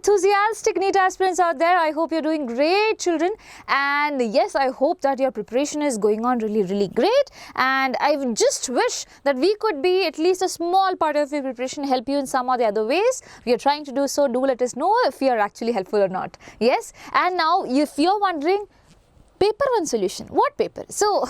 enthusiastic NEET aspirants out there. I hope you're doing great, children. And yes, I hope that your preparation is going on really great. And I just wish that we could be at least a small part of your preparation, help you in some or the other ways. We are trying to do so. Do let us know if we are actually helpful or not. Yes. And now, if you're wondering, paper one solution. What paper? So,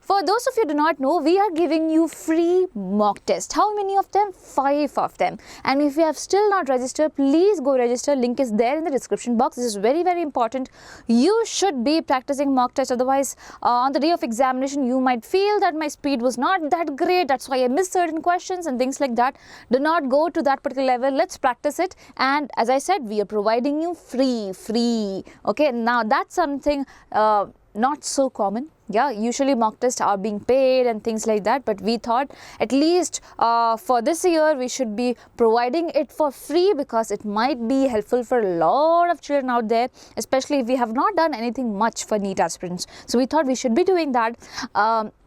for those of you who do not know, we are giving you free mock test. How many of them? 5 of them. And if you have still not registered, please go register. Link is there in the description box. This is very important. You should be practicing mock test. Otherwise, on the day of examination, you might feel that my speed was not that great. That's why I missed certain questions and things like that. Do not go to that particular level. Let's practice it. And as I said, we are providing you free. Okay, now that's something not so common. Yeah, usually mock tests are being paid and things like that, but we thought at least for this year we should be providing it for free because it might be helpful for a lot of children out there, especially if we have not done anything much for NEET aspirants. So we thought we should be doing that.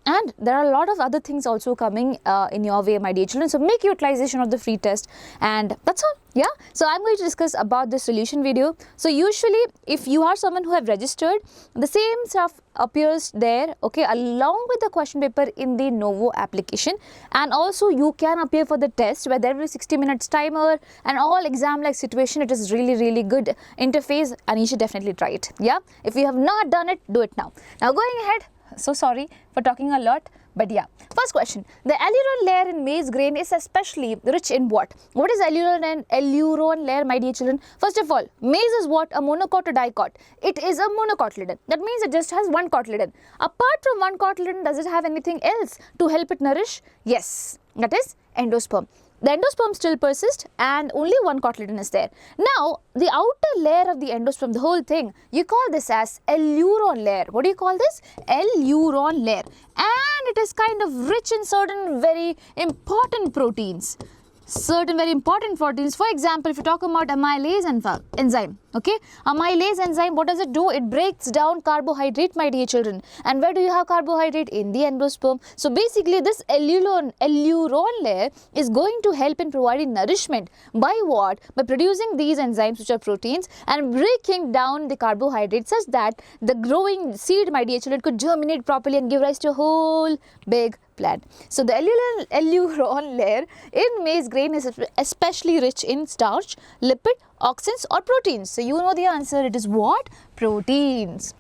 And there are a lot of other things also coming in your way, my dear children. So make utilization of the free test, and that's all. Yeah. So I'm going to discuss about the solution video. So usually, if you are someone who have registered, the same stuff appears there, okay, along with the question paper in the Novo application, and also you can appear for the test where there will be 60 minutes timer and all exam like situation. It is really good interface, and you should definitely try it. Yeah. If you have not done it, do it now. Now going ahead. So sorry for talking a lot, but yeah. First question. The alluron layer in maize grain is especially rich in what? What is alluron layer, my dear children? First of all, maize is what? A monocot or dicot? It is a monocotyledon. That means it just has one cotyledon. Apart from one cotyledon, does it have anything else to help it nourish? Yes, that is endosperm. The endosperm still persists and only one cotyledon is there. Now, the outer layer of the endosperm, the whole thing, you call this as alluron layer. What do you call this? Alluron layer. And it is kind of rich in certain very important proteins. For example, if you talk about amylase enzyme, okay, amylase enzyme, what does it do? It breaks down carbohydrate, my dear children. And where do you have carbohydrate? In the endosperm. So basically, this alluron layer is going to help in providing nourishment. By what? By producing these enzymes, which are proteins, and breaking down the carbohydrates such that the growing seed, my dear children, could germinate properly and give rise to a whole big plant. So the alluron layer in maize grain is especially rich in starch, lipid, auxins or proteins. So you know the answer. It is what? Proteins.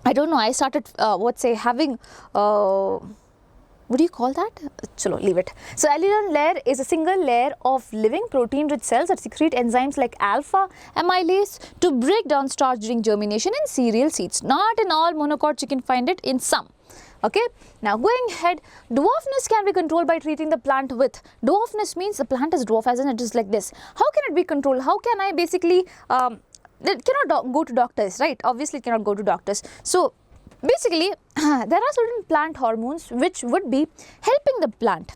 I don't know. I started having what do you call that? Chalo, leave it. So alluron layer is a single layer of living protein-rich cells that secrete enzymes like alpha amylase to break down starch during germination in cereal seeds. Not in all monocots, you can find it in some. Okay, now going ahead, dwarfness can be controlled by treating the plant with. Dwarfness means the plant is dwarf, as in it is like this. How can it be controlled? How can I basically, it cannot go to doctors, right? Obviously it cannot go to doctors. So basically, there are certain plant hormones which would be helping the plant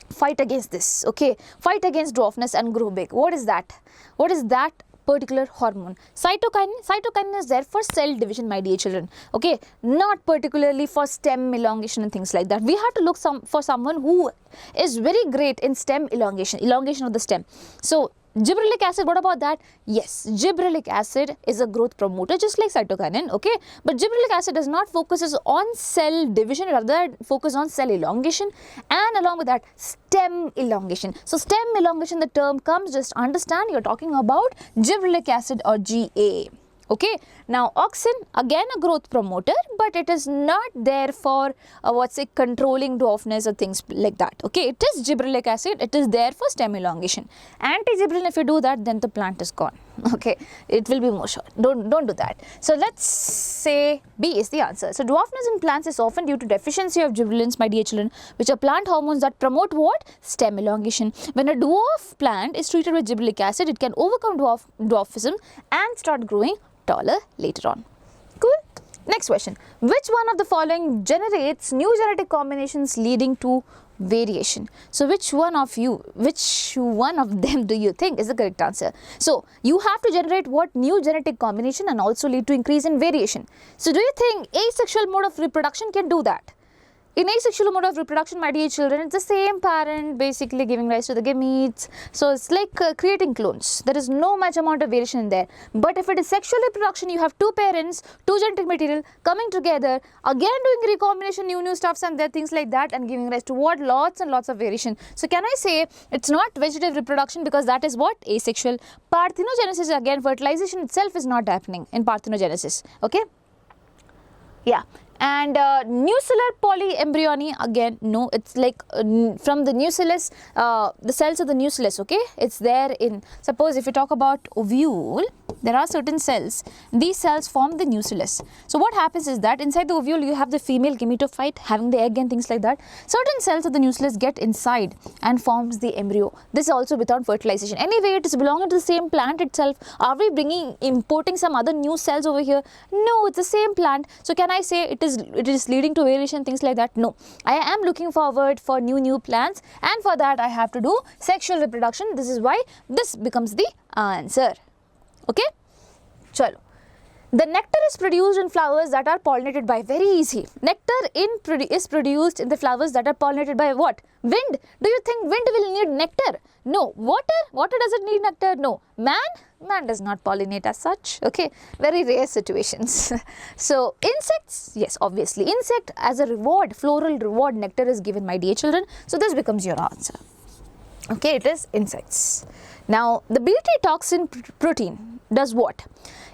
fight against this, okay? Fight against dwarfness and grow big. What is that? What is that particular hormone? Cytokinin is there for cell division, my dear children, okay, not particularly for stem elongation and things like that. We have to look for someone who is very great in stem elongation of the stem. So gibberellic acid, what about that? Yes, gibberellic acid is a growth promoter just like cytokinin, okay, but gibberellic acid does not focus on cell division, rather focus on cell elongation, and along with that stem elongation. So stem elongation, the term comes, just understand you're talking about gibberellic acid or GA. Okay, now auxin, again a growth promoter, but it is not there for controlling dwarfness or things like that. Okay, it is gibberellic acid, it is there for stem elongation. Anti-gibberellin, if you do that, then the plant is gone. Okay, it will be more short. Don't do that. So let's say B is the answer. So dwarfness in plants is often due to deficiency of gibberellins, my dear children, which are plant hormones that promote what? Stem elongation. When a dwarf plant is treated with gibberellic acid, it can overcome dwarfism and start growing taller later on. Cool. Next question. Which one of the following generates new genetic combinations leading to variation? So which one of them do you think is the correct answer? So you have to generate what? New genetic combination and also lead to increase in variation. So do you think asexual mode of reproduction can do that? In asexual mode of reproduction, my dear children, it's the same parent basically giving rise to the gametes. So it's like creating clones. There is no much amount of variation in there. But if it is sexual reproduction, you have two parents, two genetic material coming together, again doing recombination, new stuffs and there things like that, and giving rise to what? Lots and lots of variation. So can I say it's not vegetative reproduction because that is what? Asexual. Parthenogenesis, again fertilization itself is not happening in parthenogenesis. Okay. Yeah. And nuclear polyembryony, again no, it's like from the nucellus, the cells of the nucellus, okay, it's there in, suppose if you talk about ovule, there are certain cells, these cells form the nucellus. So what happens is that inside the ovule you have the female gametophyte having the egg and things like that. Certain cells of the nucellus get inside and forms the embryo. This is also without fertilization. Anyway, it is belonging to the same plant itself. Are we importing some other new cells over here? No, it's the same plant. So can I say it is leading to variation, things like that? No, I am looking forward for new plants, and for that I have to do sexual reproduction. This is why this becomes the answer. Okay, chalo. The nectar is produced in flowers that are pollinated by, very easy. Nectar is produced in the flowers that are pollinated by what? Wind. Do you think wind will need nectar? No. Water does it need nectar? No. Man does not pollinate as such. Okay, very rare situations. So insects, yes, obviously insect as a reward, floral reward, nectar is given, my dear children. So this becomes your answer. Okay, it is insects. Now the Bt toxin protein does what?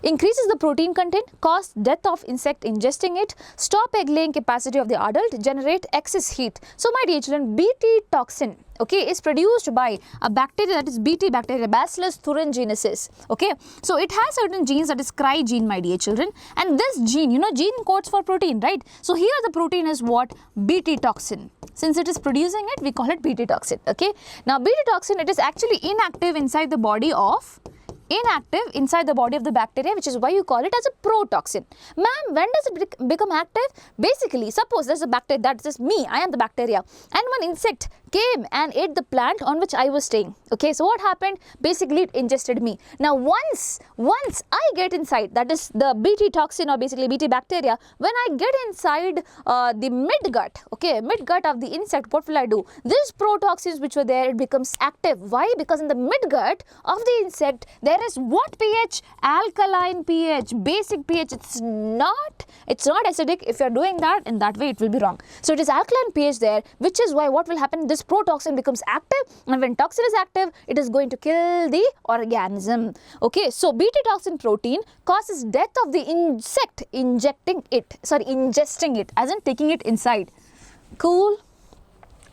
Increases the protein content, cause death of insect ingesting it, stop egg laying capacity of the adult, generate excess heat. So my dear children, Bt toxin, okay, is produced by a bacteria, that is Bt bacteria, Bacillus thuringiensis. Okay, so it has certain genes, that is cry gene, my dear children, and this gene, gene codes for protein, right? So here the protein is what? Bt toxin. Since it is producing it, we call it Bt toxin. Okay, now Bt toxin, it is actually inactive inside the body of the bacteria, which is why you call it as a protoxin. Ma'am, when does it become active? Basically, suppose there's a bacteria, that is me, I am the bacteria, and one insect came and ate the plant on which I was staying. Okay, so what happened? Basically, it ingested me. Now, once I get inside, that is the Bt toxin or basically Bt bacteria, when I get inside the midgut, okay, midgut of the insect, what will I do? These protoxins which were there, it becomes active. Why? Because in the midgut of the insect, there is what pH? Alkaline pH, basic pH. It's not acidic. If you are doing that in that way, it will be wrong. So it is alkaline pH there, which is why what will happen? This protoxin becomes active, and when toxin is active, it is going to kill the organism. Okay, so Bt toxin protein causes death of the insect ingesting it, as in taking it inside. Cool.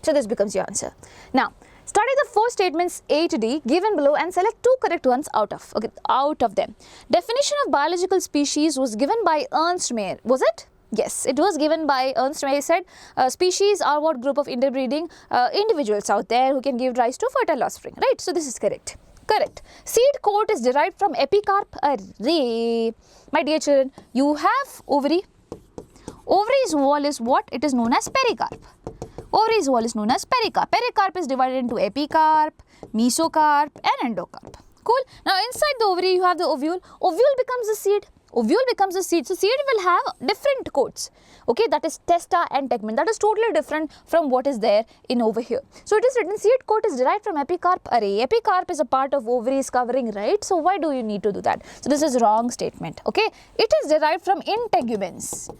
So this becomes your answer. Now, study the four statements A to D given below and select two correct ones out of them. Definition of biological species was given by Ernst Mayr. Was it? Yes, it was given by Ernst Mayr. He said species are what group of interbreeding individuals out there who can give rise to fertile offspring. Right? So this is correct. Correct. Seed coat is derived from epicarp array. My dear children, you have ovary. Ovary's wall is what? It is known as pericarp. Ovary's wall is known as pericarp. Pericarp is divided into epicarp, mesocarp and endocarp. Cool. Now inside the ovary you have the ovule. Ovule becomes a seed. Ovule becomes a seed. So seed will have different coats. Okay, that is testa and tegmen. That is totally different from what is there in over here. So it is written seed coat is derived from epicarp array. Epicarp is a part of ovaries covering, right? So why do you need to do that? So this is wrong statement. Okay, it is derived from integuments.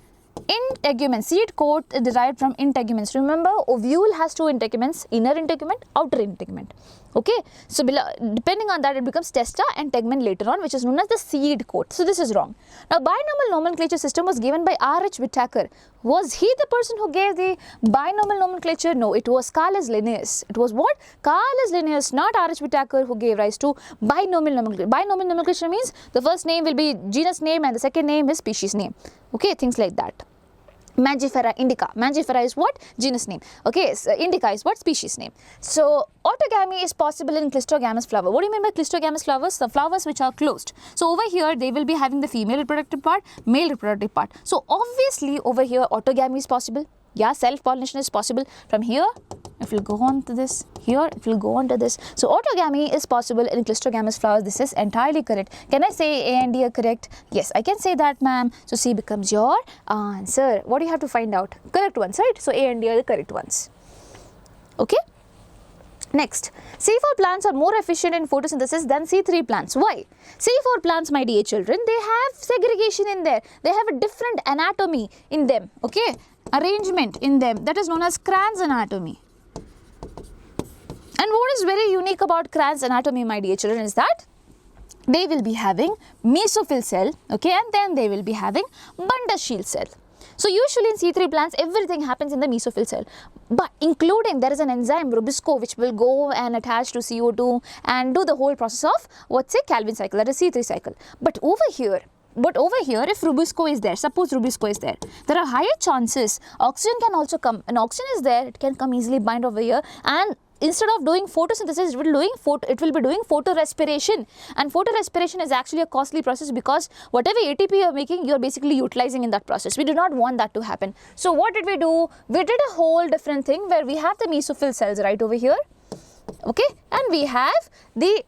Integument, seed coat is derived from integuments. Remember, ovule has two integuments, inner integument, outer integument. Okay, so depending on that, it becomes testa and tegmen later on, which is known as the seed coat. So this is wrong. Now, binomial nomenclature system was given by R.H. Whittaker. Was he the person who gave the binomial nomenclature? No, it was Carlus Linnaeus. It was what? Carlus Linnaeus, not R.H. Whittaker, who gave rise to binomial nomenclature. Binomial nomenclature means the first name will be genus name and the second name is species name. Okay, things like that. Mangifera indica. Mangifera is what? Genus name. Okay, so indica is what? Species name. So autogamy is possible in clistogamous flower. What do you mean by clistogamous flowers? The flowers which are closed. So over here they will be having the female reproductive part, male reproductive part. So obviously over here autogamy is possible. Yeah, self-pollination is possible. From here, it will go on to this. Here, it will go on to this. So, autogamy is possible in clistogamous flowers. This is entirely correct. Can I say A and D are correct? Yes, I can say that, ma'am. So, C becomes your answer. What do you have to find out? Correct ones, right? So, A and D are the correct ones. Okay. Next, C4 plants are more efficient in photosynthesis than C3 plants. Why? C4 plants, my dear children, they have segregation in there. They have a different anatomy in them, okay? Arrangement in them, that is known as Kranz anatomy. And what is very unique about Kranz anatomy, my dear children, is that they will be having mesophyll cell, okay, and then they will be having Bundas shield cell. So, usually in C3 plants, everything happens in the mesophyll cell, but including there is an enzyme rubisco which will go and attach to CO2 and do the whole process of what's a Calvin cycle, that is C3 cycle. But over here, if rubisco is there, suppose rubisco is there are higher chances oxygen can also come. And oxygen is there, it can come easily bind over here, and instead of doing photosynthesis, it will be doing photorespiration. And photorespiration is actually a costly process because whatever ATP you are making, you are basically utilizing in that process. We do not want that to happen. So, what did we do? We did a whole different thing where we have the mesophyll cells right over here, okay, and we have the,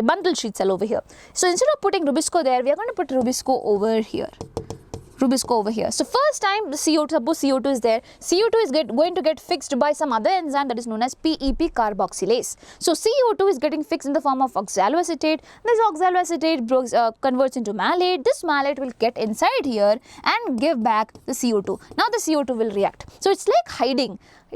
bundle sheet cell over here. So, instead of putting rubisco there, we are going to put rubisco over here. So, first time the CO2, suppose CO2 is there, CO2 is going to get fixed by some other enzyme that is known as PEP carboxylase. So, CO2 is getting fixed in the form of oxaloacetate. This oxaloacetate converts into malate. This malate will get inside here and give back the CO2. Now, the CO2 will react. So, it's like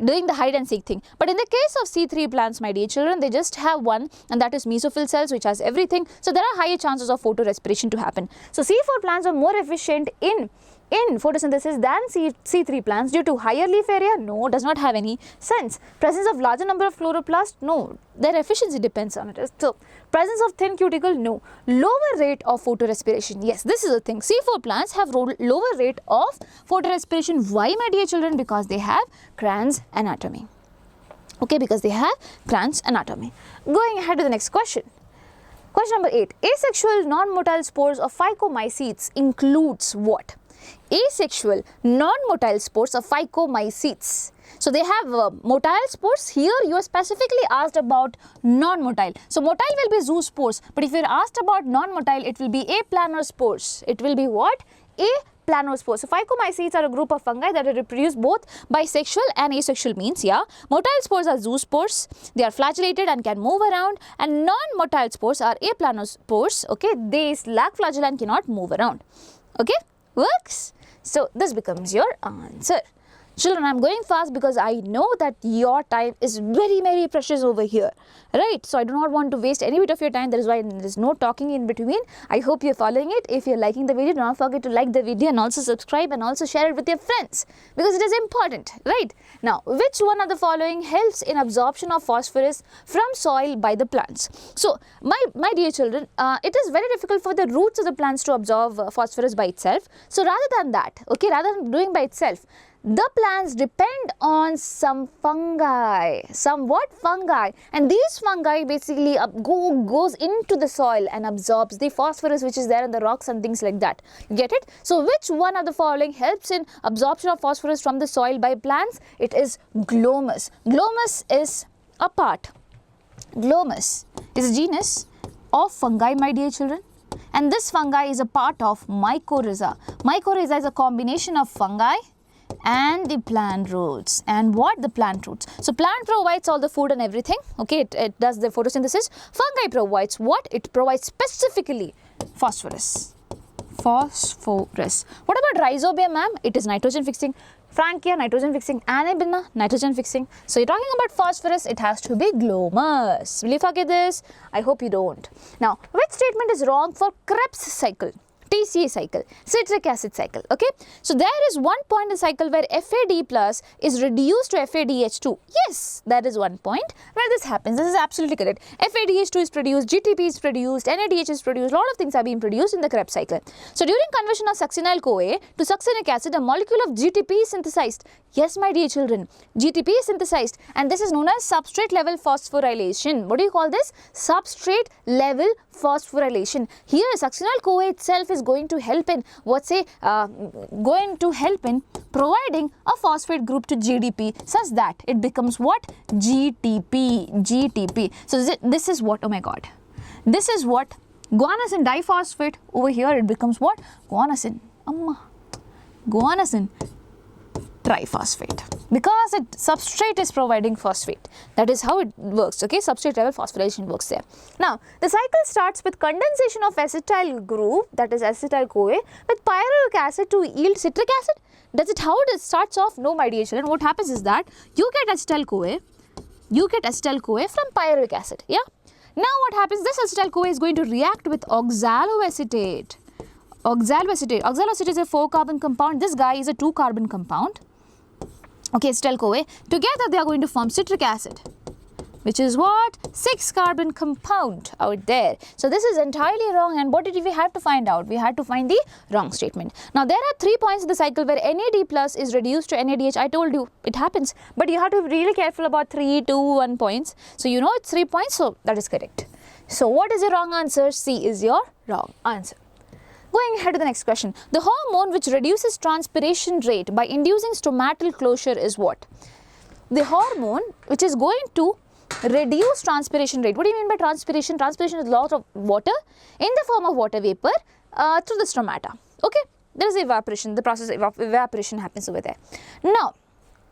doing the hide and seek thing. But in the case of C3 plants, my dear children, they just have one, and that is mesophyll cells, which has everything. So, there are higher chances of photorespiration to happen. So, C4 plants are more efficient in photosynthesis than C3 plants due to higher leaf area? No, does not have any sense. Presence of larger number of chloroplasts? No, their efficiency depends on it. So, presence of thin cuticle? No. Lower rate of photorespiration? Yes, this is the thing. C4 plants have lower rate of photorespiration. Why, my dear children? Because they have Kranz anatomy. Okay, because they have Kranz anatomy. Going ahead to the next question. Question number 8. Asexual non-motile spores of phycomycetes includes what? Asexual non-motile spores of phycomycetes. So, they have motile spores. Here you are specifically asked about non-motile. So, motile will be zoospores, but if you are asked about non-motile, it will be aplanar spores. It will be what? Aplanar spores. So, phycomycetes are a group of fungi that are reproduced both by sexual and asexual means. Yeah, motile spores are zoospores. They are flagellated and can move around, and non-motile spores are aplanar spores. Okay, they lack flagella and cannot move around. Okay. Works? So, this becomes your answer. Children, I am going fast because I know that your time is very, very precious over here, right? So, I do not want to waste any bit of your time. That is why there is no talking in between. I hope you are following it. If you are liking the video, do not forget to like the video and also subscribe and also share it with your friends because it is important, right? Now, which one of the following helps in absorption of phosphorus from soil by the plants? So, my dear children, it is very difficult for the roots of the plants to absorb phosphorus by itself. So, rather than that, okay, rather than doing by itself, the plants depend on some fungi, and these fungi basically goes into the soil and absorbs the phosphorus which is there in the rocks and things like that. Get it? So, which one of the following helps in absorption of phosphorus from the soil by plants? It is glomus. Glomus is a genus of fungi, my dear children. And this fungi is a part of mycorrhiza. Mycorrhiza is a combination of fungi and the plant roots. And what? The plant roots. So, plant provides all the food and everything, okay, it does the photosynthesis. Fungi provides what? It provides specifically phosphorus. What about rhizobia, ma'am? It is nitrogen fixing. Frankia, nitrogen fixing. Anabilna, nitrogen fixing. So, you're talking about phosphorus, it has to be glomus. Will you forget this? I hope you don't. Now, which statement is wrong for Krebs cycle? TCA cycle, citric acid cycle, okay. So, there is one point in the cycle where FAD plus is reduced to FADH2. Yes, that is one point where this happens. This is absolutely correct. FADH2 is produced, GTP is produced, NADH is produced, a lot of things are being produced in the Krebs cycle. So, during conversion of succinyl-CoA to succinic acid, a molecule of GTP is synthesized. Yes, my dear children, GTP is synthesized, and this is known as substrate level phosphorylation. What do you call this? Substrate level phosphorylation. Here, succinyl-CoA itself is is going to help in providing a phosphate group to GDP such that it becomes what? GTP. So this is what, oh my god, this is what guanosine diphosphate. Over here it becomes what? Guanosine triphosphate, because its substrate is providing phosphate. That is how it works, okay? Substrate level phosphorylation works there. Now, the cycle starts with condensation of acetyl group, that is acetyl-CoA, with pyruvic acid to yield citric acid. That's it how it starts off? No, my dear children. What happens is that you get acetyl-CoA from pyruvic acid, yeah? Now what happens? This acetyl-CoA is going to react with oxaloacetate. Oxaloacetate is a 4-carbon compound. This guy is a 2-carbon compound. Okay, acetyl-CoA. Together they are going to form citric acid, which is what? 6-carbon compound out there. So this is entirely wrong, and what did we have to find out? We had to find the wrong statement. Now there are 3 points in the cycle where NAD plus is reduced to NADH. I told you it happens, but you have to be really careful about 3, 2, 1 points. So you know it's 3 points, so that is correct. So what is your wrong answer? C is your wrong answer. Going ahead to the next question. The hormone which reduces transpiration rate by inducing stomatal closure is what? The hormone which is going to reduce transpiration rate. What do you mean by transpiration? Transpiration is a lot of water in the form of water vapor through the stomata. Okay, there is evaporation. The process of evaporation happens over there. Now,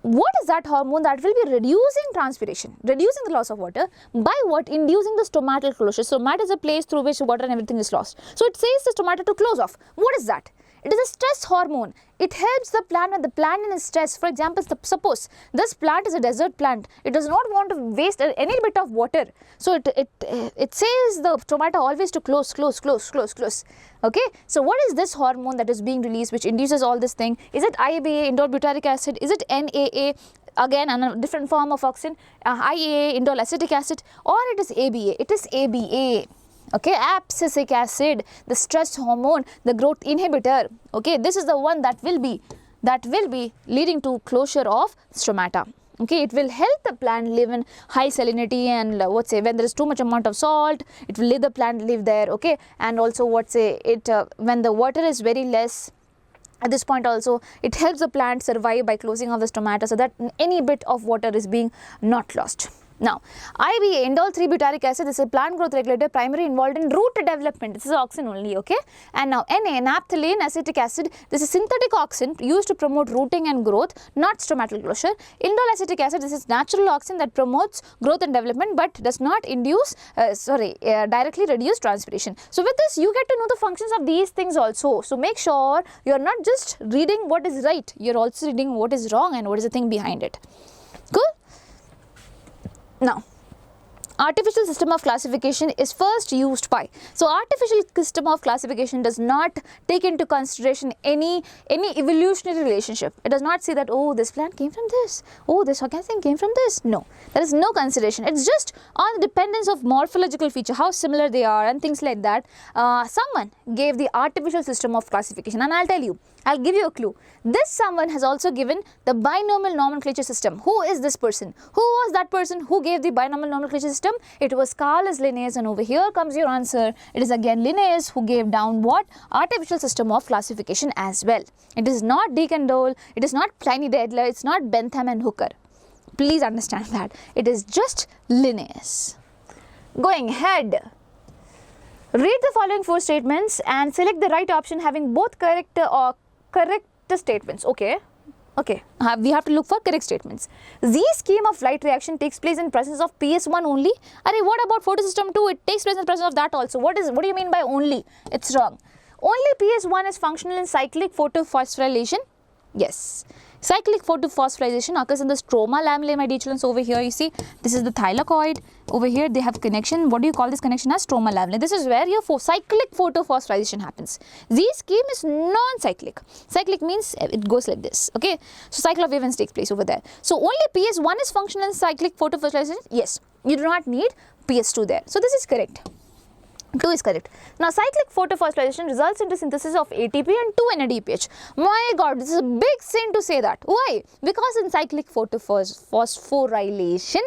what is that hormone that will be reducing transpiration, reducing the loss of water by what? Inducing the stomatal closure. Stomata is a place through which water and everything is lost. So it says the stomata to close off. What is that? It is a stress hormone. It helps the plant when the plant is stressed. For example, suppose this plant is a desert plant. It does not want to waste any bit of water. So it says the stomata always to close. Okay. So what is this hormone that is being released which induces all this thing? Is it IABA, indole butyric acid? Is it NAA? Again, a different form of auxin, IAA, indole acetic acid, or it is ABA? It is ABA. Okay, abscisic acid, the stress hormone, the growth inhibitor. Okay, this is the one that will be leading to closure of stomata. Okay, it will help the plant live in high salinity and when there is too much amount of salt, it will let the plant live there. Okay, and also when the water is very less. At this point also, it helps the plant survive by closing of the stomata so that any bit of water is being not lost. Now, IBA, indole 3-butyric acid, this is a plant growth regulator primarily involved in root development. This is auxin only, okay? And now NA, naphthalene acetic acid, this is synthetic auxin used to promote rooting and growth, not stomatal closure. Indole acetic acid, this is natural auxin that promotes growth and development but does not directly reduce transpiration. So with this, you get to know the functions of these things also. So make sure you are not just reading what is right, you are also reading what is wrong and what is the thing behind it. Cool? Now, artificial system of classification is first used by. So, artificial system of classification does not take into consideration any evolutionary relationship. It does not say that, oh, this plant came from this, oh, this organism came from this. No, there is no consideration. It's just on the dependence of morphological feature, how similar they are and things like that. Someone gave the artificial system of classification, and I'll tell you, I'll give you a clue. This someone has also given the binomial nomenclature system. Who is this person? Who was that person who gave the binomial nomenclature system? It was Carlos Linnaeus, and over here comes your answer. It is again Linnaeus who gave down what? Artificial system of classification as well. It is not Deacon Dole, it is not Pliny the Elder, it's not Bentham and Hooker. Please understand that. It is just Linnaeus. Going ahead. Read the following 4 statements and select the right option having both correct statements. Okay, we have to look for correct statements. Z scheme of light reaction takes place in presence of PS1 only. What about photosystem 2? It takes place in presence of that also. What do you mean by only? It's wrong. Only PS1 is functional in cyclic photophosphorylation. Yes. Cyclic photophosphorylation occurs in the stroma lamellae, my dear children. So over here you see, this is the thylakoid. Over here they have connection. What do you call this connection as? Stroma lamellae. This is where your cyclic photophosphorylation happens. Z scheme is non-cyclic. Cyclic means it goes like this. Okay. So cycle of events takes place over there. So only PS1 is functional in cyclic photophosphorylation. Yes. You do not need PS2 there. So this is correct. 2 is correct. Now, cyclic photophosphorylation results into synthesis of ATP and 2-NADPH. My God, this is a big sin to say that. Why? Because in cyclic photophosphorylation,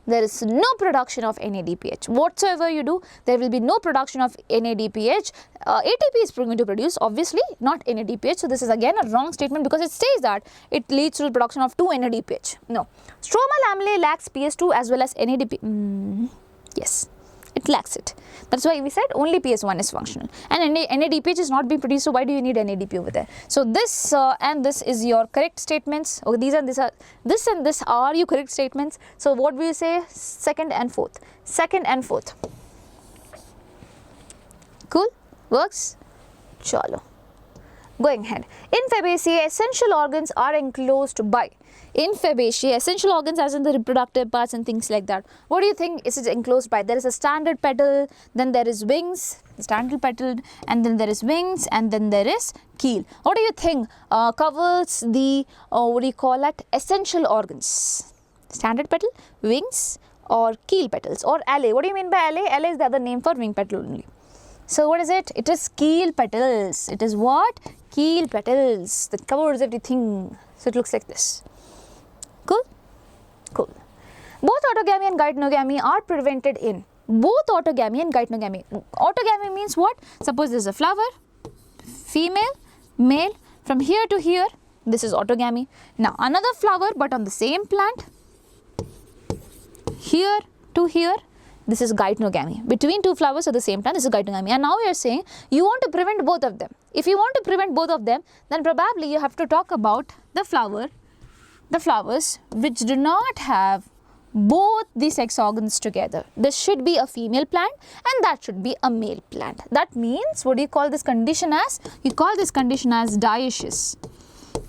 there is no production of NADPH. Whatsoever you do, there will be no production of NADPH. ATP is going to produce, obviously, not NADPH. So this is again a wrong statement because it says that it leads to the production of 2 NADPH. No. Stromal amylase lacks PS2 as well as NADPH. Yes, it lacks it. That's why we said only PS1 is functional. And NADPH is not being produced, so why do you need NADP over there? So this and this is your correct statements. Okay, this and this are your correct statements. So what will you say? Second and fourth. Second and fourth. Cool? Works? Chalo. Going ahead. In Fabaceae, essential organs are enclosed by. In Fabaceae, essential organs as in the reproductive parts and things like that. What do you think is it enclosed by? There is a standard petal, then there is wings, standard petal, and then there is wings, and then there is keel. What do you think covers the, what do you call it, essential organs? Standard petal, wings, or keel petals, or alae. What do you mean by alae? Alae is the other name for wing petal only. So what is it? It is keel petals. It is what? Keel petals that covers everything. So it looks like this. Cool? Cool. Both autogamy and geitonogamy are prevented in. Both autogamy and geitonogamy. Autogamy means what? Suppose there is a flower, female, male, from here to here, this is autogamy. Now another flower but on the same plant, here to here, this is geitonogamy. Between two flowers at the same time, this is geitonogamy. And now we are saying you want to prevent both of them. If you want to prevent both of them, then probably you have to talk about the flowers which do not have both the sex organs together. This should be a female plant and that should be a male plant. That means, what do you call this condition as? You call this condition as dioecious.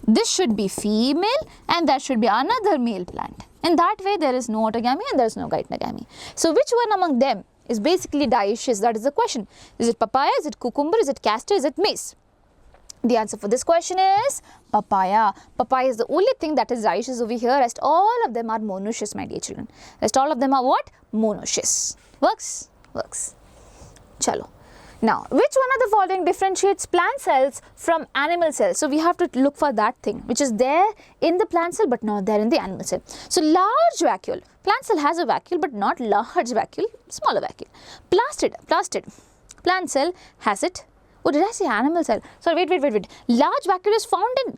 This should be female and that should be another male plant. In that way, there is no autogamy and there is no geitonogamy. So which one among them is basically dioecious? That is the question. Is it papaya? Is it cucumber? Is it castor? Is it maize? The answer for this question is papaya. Papaya is the only thing that is dioecious over here. Rest all of them are monoecious, my dear children. Rest all of them are what? Monoecious. Works? Works. Chalo. Now, which one of the following differentiates plant cells from animal cells? So we have to look for that thing which is there in the plant cell but not there in the animal cell. So large vacuole. Plant cell has a vacuole but not large vacuole, smaller vacuole. Plastid. Plant cell has it. Oh, did I say animal cell? Sorry, wait. Large vacuole is found in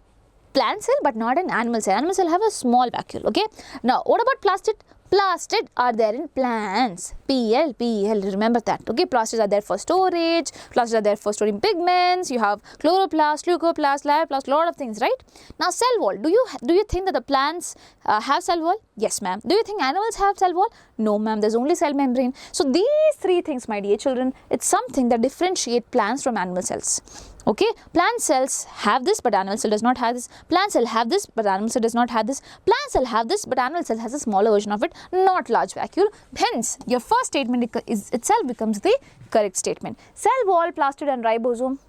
plant cell but not in animal cell. Animal cell have a small vacuole, okay? Now, what about plastid? Plastid are there in plants. PL, remember that, okay? Plastids are there for storage, plastids are there for storing pigments, you have chloroplast, leucoplast, lyoplast, lot of things, right? Now, cell wall, do you think that the plants have cell wall? Yes, ma'am. Do you think animals have cell wall? No, ma'am, there's only cell membrane. So, these three things, my dear children, it's something that differentiate plants from animal cells. Okay, plant cells have this but animal cell does not have this. Plant cell have this but animal cell does not have this. Plant cell have this but animal cell has a smaller version of it, not large vacuole. Hence, your first statement itself becomes the correct statement. Cell wall, plastid and ribosome.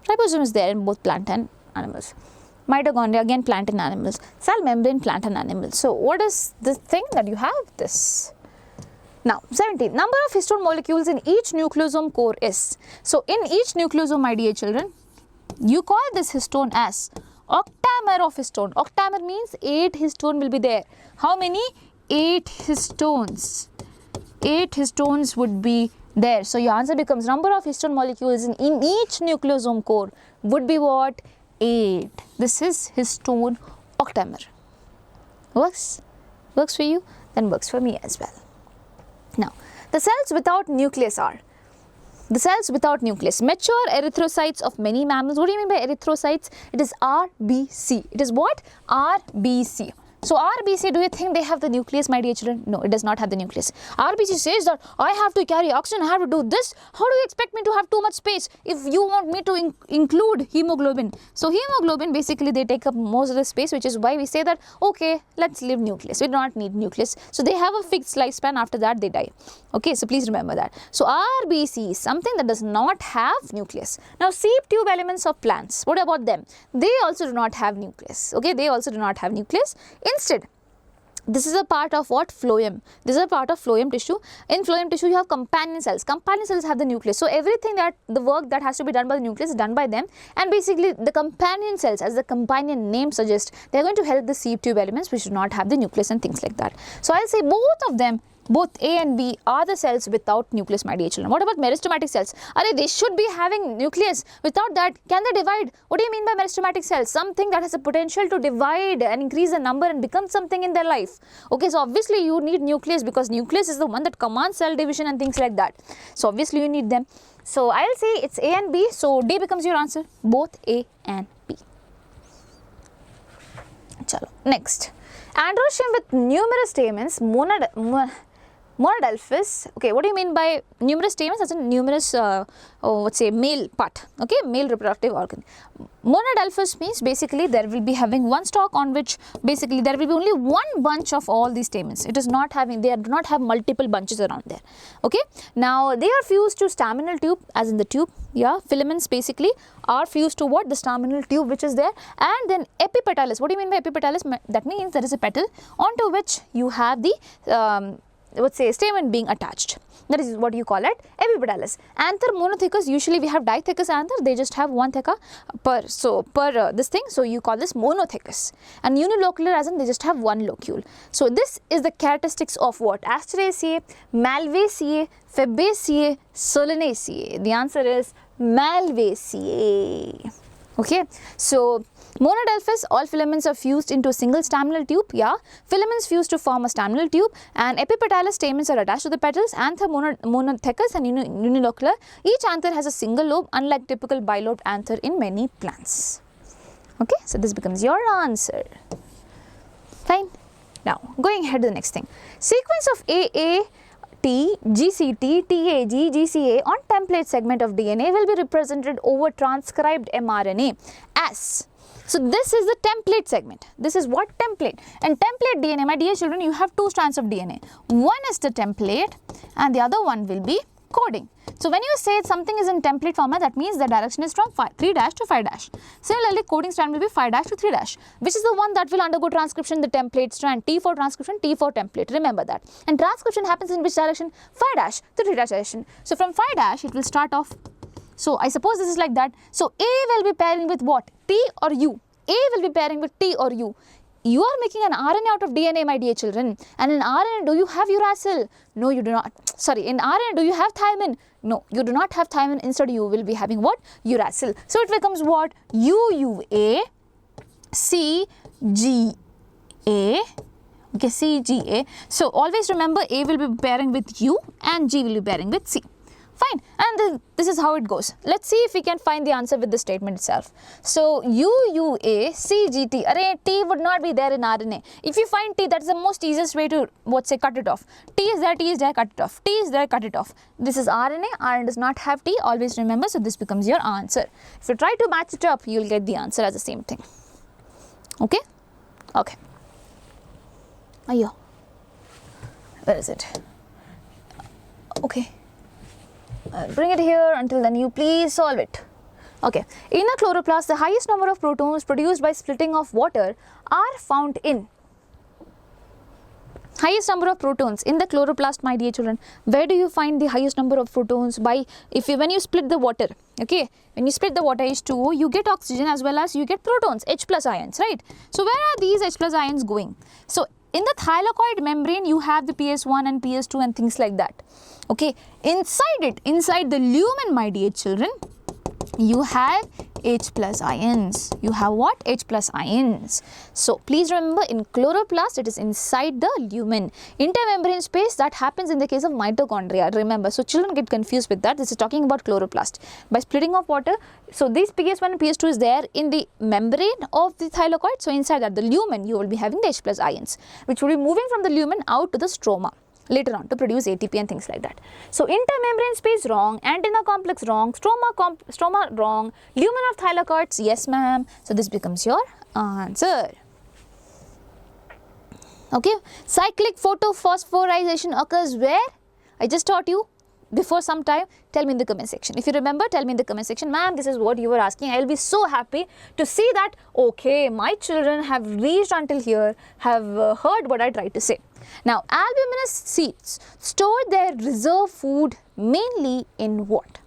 Ribosome is there in both plant and animals. Mitochondria, again plant and animals. Cell membrane, plant and animals. So, what is this thing that you have this? Now, 17. Number of histone molecules in each nucleosome core is. So, in each nucleosome, my dear children, you call this histone as octamer of histone. Octamer means 8 histone will be there. How many? 8 histones. 8 histones would be there. So, your answer becomes number of histone molecules in each nucleosome core would be what? 8. This is histone octamer. Works? Works for you? Then works for me as well. Now, the cells without nucleus are the cells without nucleus. Mature erythrocytes of many mammals. What do you mean by erythrocytes? It is RBC. It is what? RBC. So, RBC, do you think they have the nucleus, my dear children? No, it does not have the nucleus. RBC says that I have to carry oxygen, I have to do this. How do you expect me to have too much space if you want me to include hemoglobin? So, hemoglobin basically they take up most of the space, which is why we say that, okay, let's leave nucleus. We do not need nucleus. So, they have a fixed lifespan. After that, they die. Okay, so please remember that. So, RBC is something that does not have nucleus. Now, seed tube elements of plants, what about them? They also do not have nucleus. Okay, they also do not have nucleus. Instead, This is a part of what? Phloem. This is a part of phloem tissue. In phloem tissue, you have companion cells. Companion cells have the nucleus. So everything that the work that has to be done by the nucleus is done by them. And basically, the companion cells, as the companion name suggests, they are going to help the sieve tube elements which do not have the nucleus and things like that. So I'll say both of them, both A and B, are the cells without nucleus, my dear children. What about meristematic cells? They should be having nucleus. Without that, can they divide? What do you mean by meristematic cells? Something that has a potential to divide and increase the number and become something in their life. Okay, so obviously you need nucleus, because nucleus is the one that commands cell division and things like that. So obviously you need them. So I'll say it's A and B. So D becomes your answer. Both A and B. Chalo. Next. Androecium with numerous stamens, monodelphous. Okay, what do you mean by numerous stamens? As in numerous, let's say male part, okay, male reproductive organ. Monodelphous means basically there will be having one stalk on which basically there will be only one bunch of all these stamens. It is not having, they do not have multiple bunches around there. Okay, now they are fused to staminal tube, as in the tube. Yeah, filaments basically are fused to what? The staminal tube which is there. And then epipetalis. What do you mean by epipetalis? That means there is a petal onto which you have the let's say stamen being attached. That is what you call it, epipetalis. Anther monothecous, usually we have dithecous anther, they just have one theca per, so per this thing, so you call this monothecous. And unilocular, as in they just have one locule. So this is the characteristics of what? Asteraceae, Malvaceae, Fabaceae, Solanaceae. The answer is Malvaceae. Okay, so monodelphous, all filaments are fused into a single staminal tube. Yeah, filaments fused to form a staminal tube, and epipetalis stamens are attached to the petals. Anther monothecous and unilocular. Each anther has a single lobe, unlike typical bilobed anther in many plants. Okay, so this becomes your answer. Fine. Now, going ahead to the next thing. Sequence of AAT, GCT, TAG, GCA on template segment of DNA will be represented over transcribed mRNA as. So this is the template segment. This is what? Template. And template DNA, my dear children, you have two strands of DNA. One is the template and the other one will be coding. So when you say something is in template format, that means the direction is from 3' to 5'. Similarly, coding strand will be 5' to 3', which is the one that will undergo transcription, the template strand. T for transcription, T for template. Remember that. And transcription happens in which direction? 5' to 3' direction. So from 5' it will start off. So I suppose this is like that. So A will be pairing with what? T or U. A will be pairing with T or U. You are making an RNA out of DNA, my dear children. And in RNA, do you have uracil? No, you do not. Sorry, in RNA, do you have thymine? No, you do not have thymine. Instead, you will be having what? Uracil. So it becomes what? UUA, CGA. Okay, CGA. So always remember, A will be pairing with U and G will be pairing with C. Fine, and this is how it goes. Let's see if we can find the answer with the statement itself. So UUA CGT, T would not be there in RNA. If you find T, that's the most easiest way to cut it off. T is there, cut it off. T is there, cut it off. This is RNA, RNA does not have T, always remember, so this becomes your answer. If you try to match it up, you will get the answer as the same thing. Okay? Okay. Ayyo. Where is it? Okay. Bring it here. Until then you please solve it. Okay. In a chloroplast, the highest number of protons produced by splitting of water are found in. Highest number of protons in the chloroplast, my dear children. Where do you find the highest number of protons? When you split the water, okay, when you split the water H2O, you get oxygen as well as you get protons, H plus ions, right? So where are these H plus ions going? So in the thylakoid membrane, you have the PS1 and PS2 and things like that. Okay, inside the lumen, my dear children, you have H plus ions. You have what? H plus ions. So please remember, in chloroplast, it is inside the lumen. Intermembrane space, that happens in the case of mitochondria. Remember, so children get confused with that. This is talking about chloroplast. By splitting of water, so this PS1 and PS2 is there in the membrane of the thylakoid. So inside that, the lumen, you will be having the H plus ions, which will be moving from the lumen out to the stroma later on to produce ATP and things like that. So intermembrane space wrong, antenna complex wrong, stroma wrong, lumen of thylakoids, yes ma'am. So this becomes your answer. Okay, cyclic photophosphorization occurs where? I just taught you, before some time? Tell me in the comment section. If you remember, tell me in the comment section, ma'am, this is what you were asking. I will be so happy to see that, okay, my children have reached until here, have heard what I tried to say. Now, albuminous seeds store their reserve food mainly in what?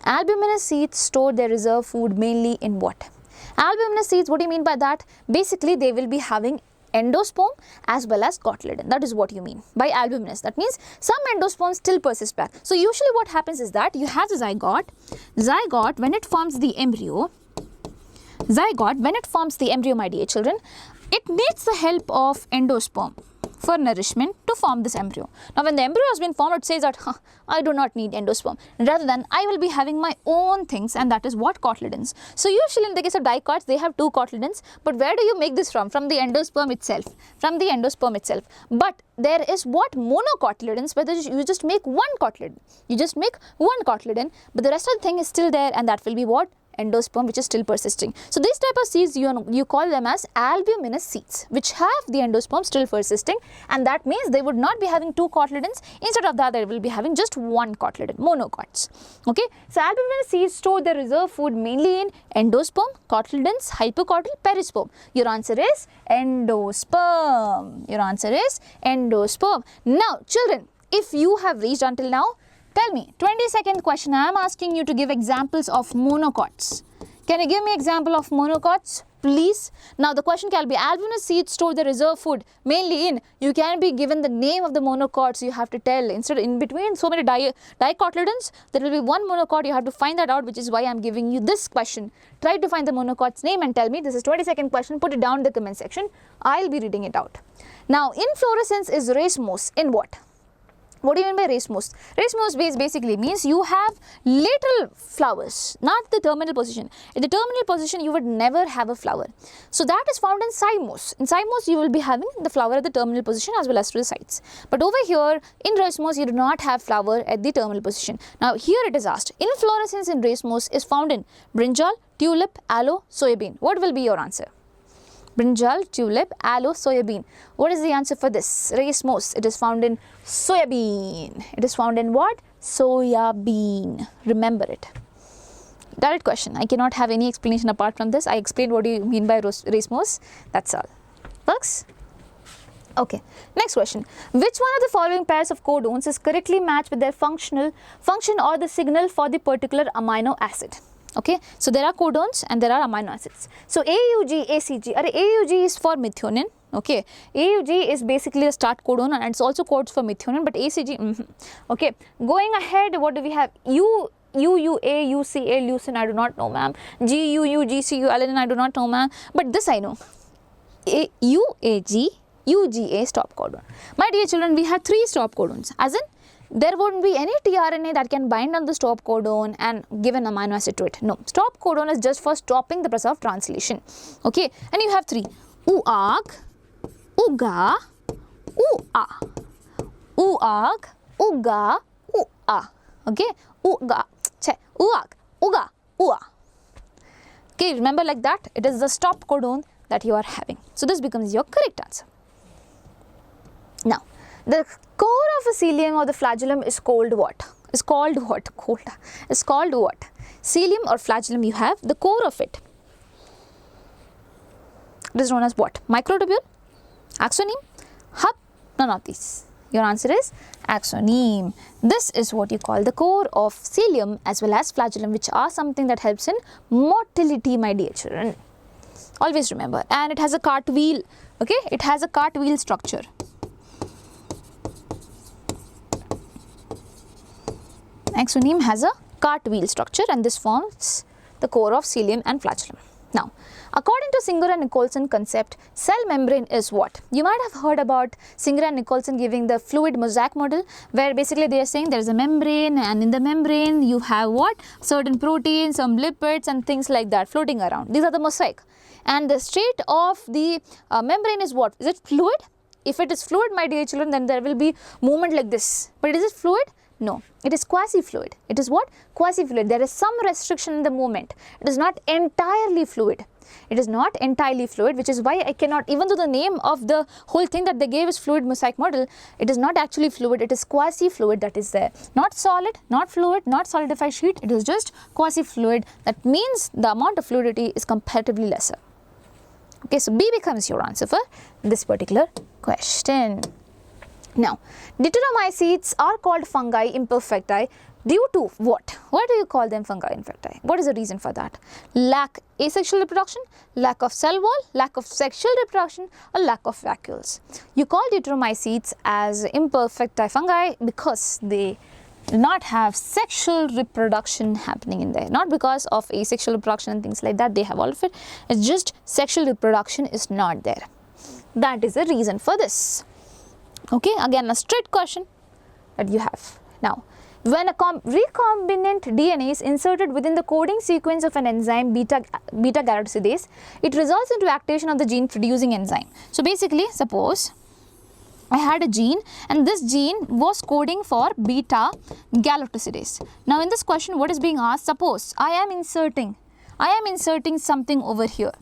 Albuminous seeds store their reserve food mainly in what? Albuminous seeds, what do you mean by that? Basically, they will be having endosperm as well as cotyledon. That is what you mean by albuminous. That means some endosperm still persist back. So usually what happens is that you have the zygote when it forms the embryo, my dear children, it needs the help of endosperm for nourishment to form this embryo. Now when the embryo has been formed, it says that I do not need endosperm, rather than I will be having my own things, and that is what? Cotyledons. So usually in the case of dicots, they have two cotyledons, but where do you make this from? From the endosperm itself, but there is what? Monocotyledons, where you just make one cotyledon, but the rest of the thing is still there, and that will be what? Endosperm, which is still persisting. So these type of seeds, you call them as albuminous seeds, which have the endosperm still persisting, and that means they would not be having two cotyledons. Instead of that, they will be having just one cotyledon, monocots. Okay, so albuminous seeds store their reserve food mainly in endosperm, cotyledons, hypocotyl, perisperm. Your answer is endosperm. Now children, if you have reached until now, tell me, 22nd question, I am asking you to give examples of monocots. Can you give me example of monocots, please? Now the question can be, albuminous seeds store the reserve food mainly in, you can be given the name of the monocots, you have to tell. Instead, in between so many dicotyledons, there will be one monocot, you have to find that out, which is why I am giving you this question. Try to find the monocot's name and tell me. This is 22nd question, put it down in the comment section, I will be reading it out. Now, inflorescence is racemose in what? What do you mean by racemose? Racemose basically means you have little flowers, not the terminal position. In the terminal position, you would never have a flower. So that is found in cymose. In cymose, you will be having the flower at the terminal position as well as to the sides. But over here, in racemose, you do not have flower at the terminal position. Now here it is asked, inflorescence in racemose is found in brinjal, tulip, aloe, soybean. What will be your answer? Brinjal, tulip, aloe, soybean. What is the answer for this? Racemose. It is found in soybean. It is found in what? Soybean. Remember it. Direct question. I cannot have any explanation apart from this. I explained what do you mean by racemose. That's all. Works? Okay. Next question. Which one of the following pairs of codons is correctly matched with their function or the signal for the particular amino acid? Okay, so there are codons and there are amino acids. So AUG, ACG, AUG is for methionine. Okay, AUG is basically a start codon and it's also codes for methionine, but ACG, okay. Going ahead, what do we have? UUA, UCA, leucine, I do not know, ma'am. GUU, GCU, alanine, I do not know, ma'am. But this I know. UAG, UGA stop codon. My dear children, we have 3 stop codons, as in there won't be any tRNA that can bind on the stop codon and give an amino acid to it. No, stop codon is just for stopping the process of translation. Okay, and you have 3. UAG, UGA, UA. UAG, UGA, UA. Okay, UGA, UAG, UGA, UA. Okay, remember like that. It is the stop codon that you are having. So this becomes your correct answer. Now, the core of a cilium or the flagellum is called what? Is called what? Is called what? Cilium or flagellum, you have the core of it. It is known as what? Microtubule, axoneme, hub, none of these. Your answer is axoneme. This is what you call the core of cilium as well as flagellum, which are something that helps in motility, my dear children. Always remember. And it has a cartwheel. Okay, it has a cartwheel structure. Axoneme has a cartwheel structure and this forms the core of cilium and flagellum. Now, according to Singer and Nicholson concept, cell membrane is what? You might have heard about Singer and Nicholson giving the fluid mosaic model, where basically they are saying there is a membrane and in the membrane you have what? Certain proteins, some lipids and things like that floating around. These are the mosaic. And the state of the membrane is what? Is it fluid? If it is fluid, my dear children, then there will be movement like this. But is it fluid? No, it is quasi-fluid. It is what? Quasi-fluid. There is some restriction in the movement. It is not entirely fluid. It is not entirely fluid, which is why I cannot, even though the name of the whole thing that they gave is fluid mosaic model, it is not actually fluid, it is quasi-fluid that is there. Not solid, not fluid, not solidified sheet, it is just quasi-fluid. That means the amount of fluidity is comparatively lesser. Okay, so B becomes your answer for this particular question. Now, deuteromycetes are called fungi imperfecti due to what? Why do you call them fungi infecti? What is the reason for that? Lack asexual reproduction, lack of cell wall, lack of sexual reproduction, or lack of vacuoles. You call deuteromycetes as imperfecti fungi because they do not have sexual reproduction happening in there. Not because of asexual reproduction and things like that, they have all of it. It's just sexual reproduction is not there. That is the reason for this. Okay, again a straight question that you have. Now, when a recombinant DNA is inserted within the coding sequence of an enzyme beta-galactosidase, it results into activation of the gene producing enzyme. So basically, suppose I had a gene and this gene was coding for beta-galactosidase. Now in this question, what is being asked? Suppose I am inserting something over here.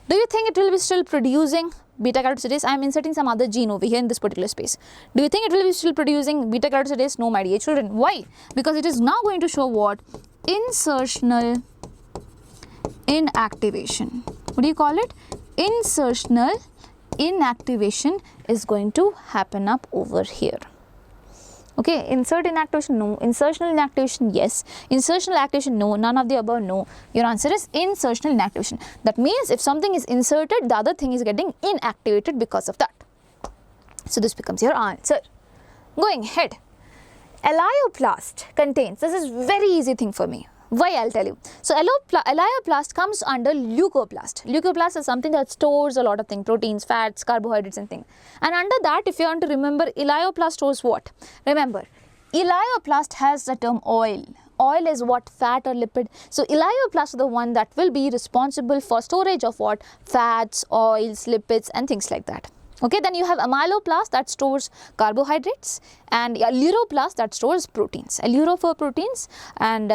Do you think it will be still producing beta-galactosidase? I am inserting some other gene over here in this particular space. Do you think it will be still producing beta-galactosidase? No, my dear children. Why? Because it is now going to show what? Insertional inactivation. What do you call it? Insertional inactivation is going to happen up over here. Okay, insert inactivation, no. Insertional inactivation, yes. Insertional activation, no. None of the above, no. Your answer is insertional inactivation. That means if something is inserted, the other thing is getting inactivated because of that. So this becomes your answer. Going ahead, elaioplast contains, this is very easy thing for me. Why, I'll tell you. So elaioplast comes under leucoplast. Leucoplast is something that stores a lot of things, proteins, fats, carbohydrates and things. And under that, if you want to remember, elaioplast stores what? Remember, elaioplast has the term oil. Oil is what? Fat or lipid. So elaioplast is the one that will be responsible for storage of what? Fats, oils, lipids and things like that. Okay, then you have amyloplast that stores carbohydrates and aleuroplast that stores proteins. Aleuro for proteins and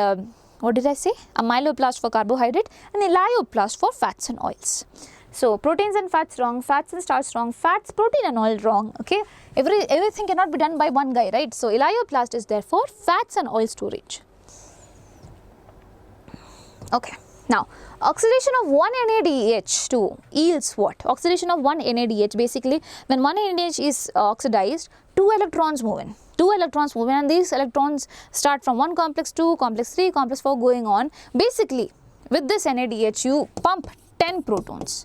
what did I say? Amyloplast for carbohydrate and elaioplast for fats and oils. So proteins and fats wrong, fats and starch wrong, fats, protein and oil wrong. Okay, everything cannot be done by one guy, right? So elaioplast is there for fats and oil storage. Okay, now oxidation of 1 NADH2 yields what? Oxidation of 1 NADH, basically when 1 NADH is oxidized, 2 electrons move in. 2 electrons move in and these electrons start from 1 complex 2, complex 3, complex 4 going on. Basically with this NADH you pump 10 protons.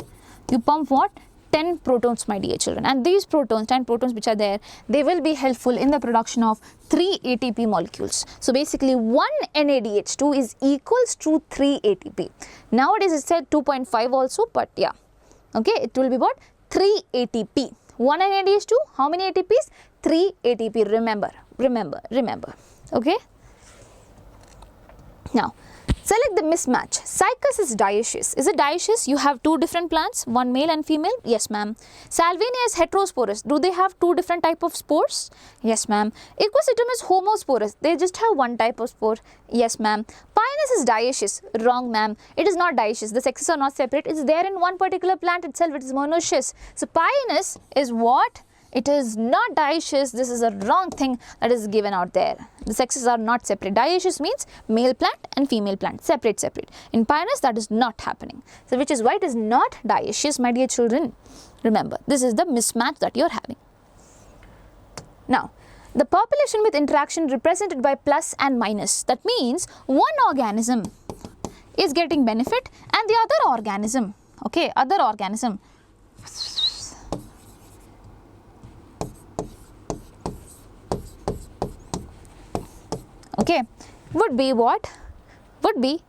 You pump what? 10 protons, my dear children, and these protons, 10 protons which are there, they will be helpful in the production of 3 ATP molecules. So basically 1 NADH2 is equals to 3 ATP. Nowadays it said 2.5 also, but yeah, okay, it will be what? 3 ATP. 1 NADH2, how many ATPs? 3 ATP, remember, okay. Now, select the mismatch. Cycas is dioecious. Is it dioecious? You have 2 different plants, one male and female? Yes, ma'am. Salvinia is heterosporous. Do they have 2 different type of spores? Yes, ma'am. Equisetum is homosporous. They just have 1 type of spore? Yes, ma'am. Pinus is dioecious. Wrong, ma'am. It is not dioecious. The sexes are not separate. It's there in one particular plant itself. It is monoecious. So Pinus is what? It is not dioecious. This is a wrong thing that is given out there. The sexes are not separate. Dioecious means male plant and female plant, separate. In Pinus, that is not happening. So which is why it is not dioecious, my dear children. Remember, this is the mismatch that you are having. Now, the population with interaction represented by plus and minus. That means one organism is getting benefit and the other organism, okay, okay, would be what? Would be,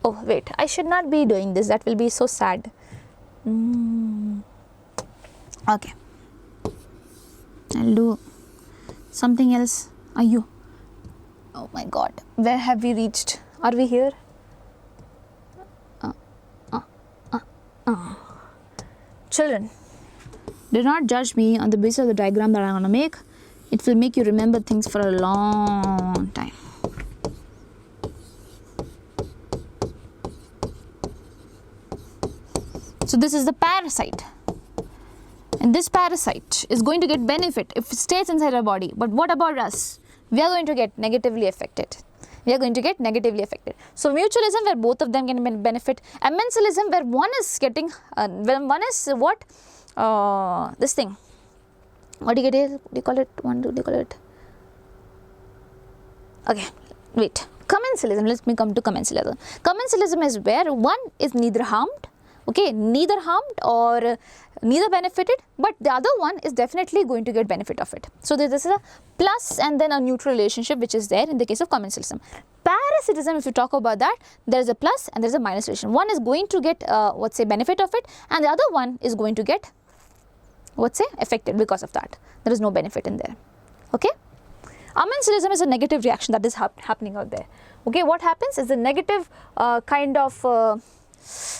oh wait, I should not be doing this, that will be so sad. Okay, I'll do something else. Are you? Oh my god, where have we reached? Are we here? Children, do not judge me on the basis of the diagram that I'm going to make. It will make you remember things for a long time. So this is the parasite. And this parasite is going to get benefit if it stays inside our body. But what about us? We are going to get negatively affected. We are going to get negatively affected. So mutualism where both of them can benefit. Amensalism where one is getting, when one is what? This thing. What do you get? What do you call it? What do you call it? Okay, wait. Commensalism. Let me come to commensalism. Commensalism is where one is neither harmed, okay, neither harmed or neither benefited, but the other one is definitely going to get benefit of it. So this is a plus and then a neutral relationship which is there in the case of commensalism. Parasitism, if you talk about that, there is a plus and there is a minus relation. One is going to get what's say benefit of it, and the other one is going to get what's say affected because of that. There is no benefit in there. Okay. Amensalism is a negative reaction that is happening out there. Okay, what happens is a negative kind of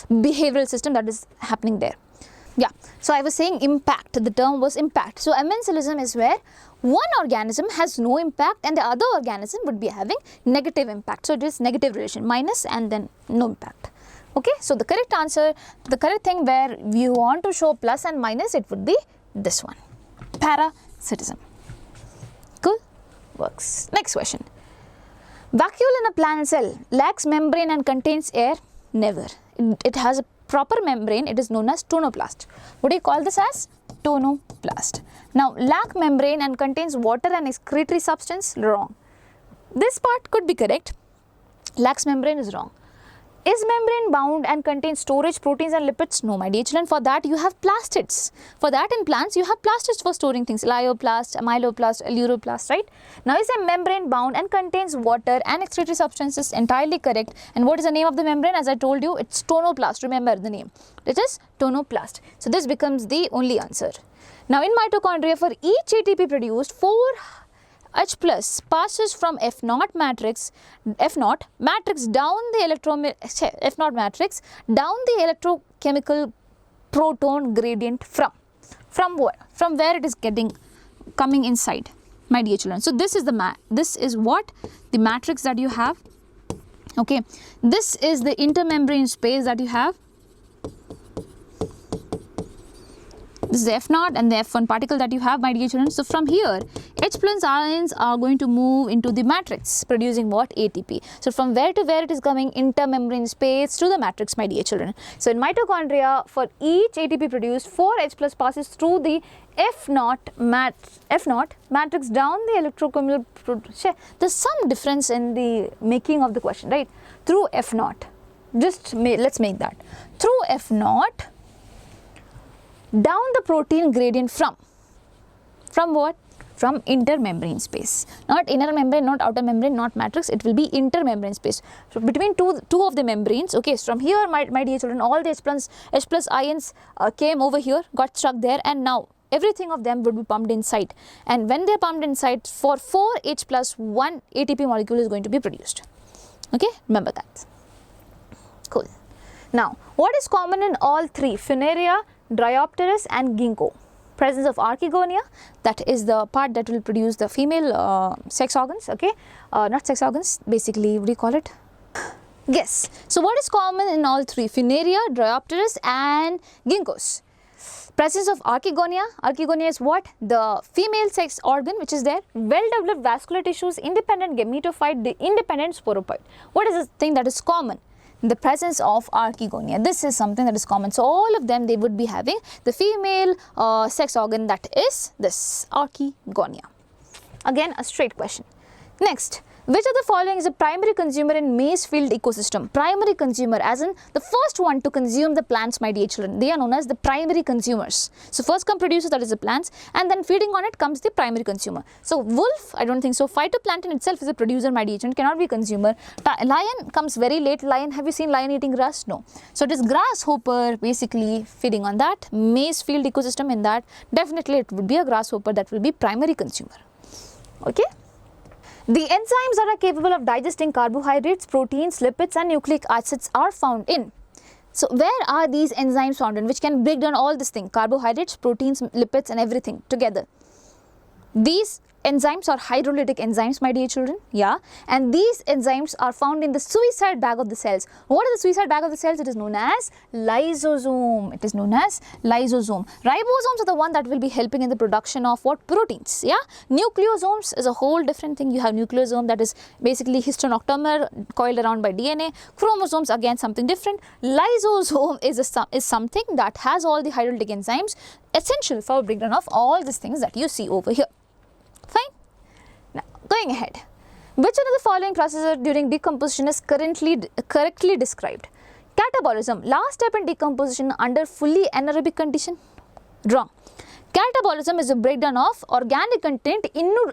behavioral system that is happening there. Yeah, so I was saying impact, the term was impact. So amensalism is where one organism has no impact and the other organism would be having negative impact. So it is negative relation, minus and then no impact. Okay, so the correct answer, the correct thing where you want to show plus and minus, it would be this one, parasitism. Cool, works. Next question. Vacuole in a plant cell lacks membrane and contains air? Never. It has a proper membrane. It is known as tonoplast. What do you call this as? Tonoplast. Now, lack membrane and contains water and excretory substance? Wrong. This part could be correct. Lacks membrane is wrong. Is membrane bound and contains storage proteins and lipids? No, my dear children. For that you have plastids. For that in plants you have plastids for storing things. Lyoplast, amyloplast, aleuroplast, right? Now is a membrane bound and contains water and excretory substances? Entirely correct. And what is the name of the membrane? As I told you, it's tonoplast. Remember the name. It is tonoplast. So this becomes the only answer. Now in mitochondria, for each ATP produced, 4H plus passes from F0 matrix down the electrochemical proton gradient from what? From where it is coming inside, my dear children. So this is what the matrix that you have. Okay, this is the intermembrane space that you have. This is the F0 and the F1 particle that you have, my dear children. So from here, H plus ions are going to move into the matrix, producing what? ATP. So from where to where it is coming? Intermembrane space to the matrix, my dear children. So in mitochondria, for each ATP produced, 4H plus passes through the F0 matrix down the electrochemical. There's some difference in the making of the question, right? Through F0. Let's make that. Through F0. Down the protein gradient from what? From intermembrane space, not inner membrane, not outer membrane, not matrix. It will be intermembrane space. So between two of the membranes. Okay, so from here, my dear children, all the H plus ions came over here, got stuck there, and now everything of them would be pumped inside. And when they are pumped inside, for 4H plus 1 ATP molecule is going to be produced. Okay, remember that. Cool. Now, what is common in all three? Funaria, Dryopteris and Ginkgo. Presence of archegonia, that is the part that will produce the female sex organs, okay, not sex organs, basically, what do you call it? Yes. So what is common in all three? Funaria, Dryopteris and Ginkgos. Presence of archegonia. Archegonia is what? The female sex organ which is there. Well developed vascular tissues, independent gametophyte, the independent sporophyte. What is the thing that is common? The presence of archegonia. This is something that is common. So all of them, they would be having the female sex organ, that is this archegonia. Again, a straight question. Next, which of the following is a primary consumer in maize field ecosystem? Primary consumer as in the first one to consume the plants, my dear children. They are known as the primary consumers. So first come producers, that is the plants, and then feeding on it comes the primary consumer. So wolf, I don't think so. Phytoplankton itself is a producer, my dear children, cannot be consumer. Lion comes very late. Lion, have you seen lion eating grass? No. So it is grasshopper basically feeding on that. Maize field ecosystem, in that definitely it would be a grasshopper that will be primary consumer. Okay. The enzymes that are capable of digesting carbohydrates, proteins, lipids and nucleic acids are found in. So where are these enzymes found in, which can break down all this thing, carbohydrates, proteins, lipids and everything together? These enzymes or hydrolytic enzymes, my dear children. Yeah, and these enzymes are found in the suicide bag of the cells. What is the suicide bag of the cells? It is known as lysosome. It is known as lysosome. Ribosomes are the one that will be helping in the production of what? Proteins. Yeah, nucleosomes is a whole different thing. You have nucleosome, that is basically histone octamer coiled around by DNA. Chromosomes, again something different. Lysosome is something that has all the hydrolytic enzymes essential for breakdown of all these things that you see over here. Fine. Now, going ahead. Which one of the following processes during decomposition is correctly described? Catabolism, last step in decomposition under fully anaerobic condition. Wrong. Catabolism is a breakdown of organic content into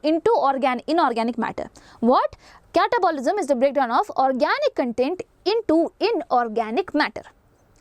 inorganic matter. What? Catabolism is the breakdown of organic content into inorganic matter.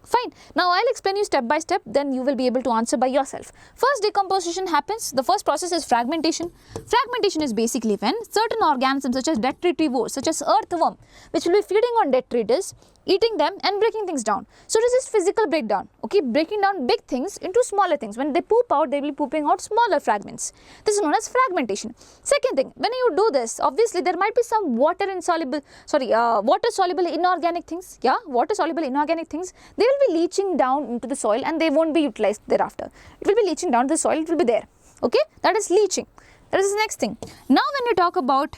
Fine. Now, I'll explain you step by step, then you will be able to answer by yourself. First decomposition happens. The first process is fragmentation. Fragmentation is basically when certain organisms such as detritivores, such as earthworm, which will be feeding on detritus, eating them and breaking things down. So, it is just physical breakdown, okay, breaking down big things into smaller things. When they poop out, they will be pooping out smaller fragments. This is known as fragmentation. Second thing, when you do this, obviously there might be some water soluble inorganic things. Yeah, water soluble inorganic things. They will be leaching down into the soil and they won't be utilized thereafter. It will be leaching down to the soil, it will be there. Okay, that is leaching. That is the next thing. Now, when you talk about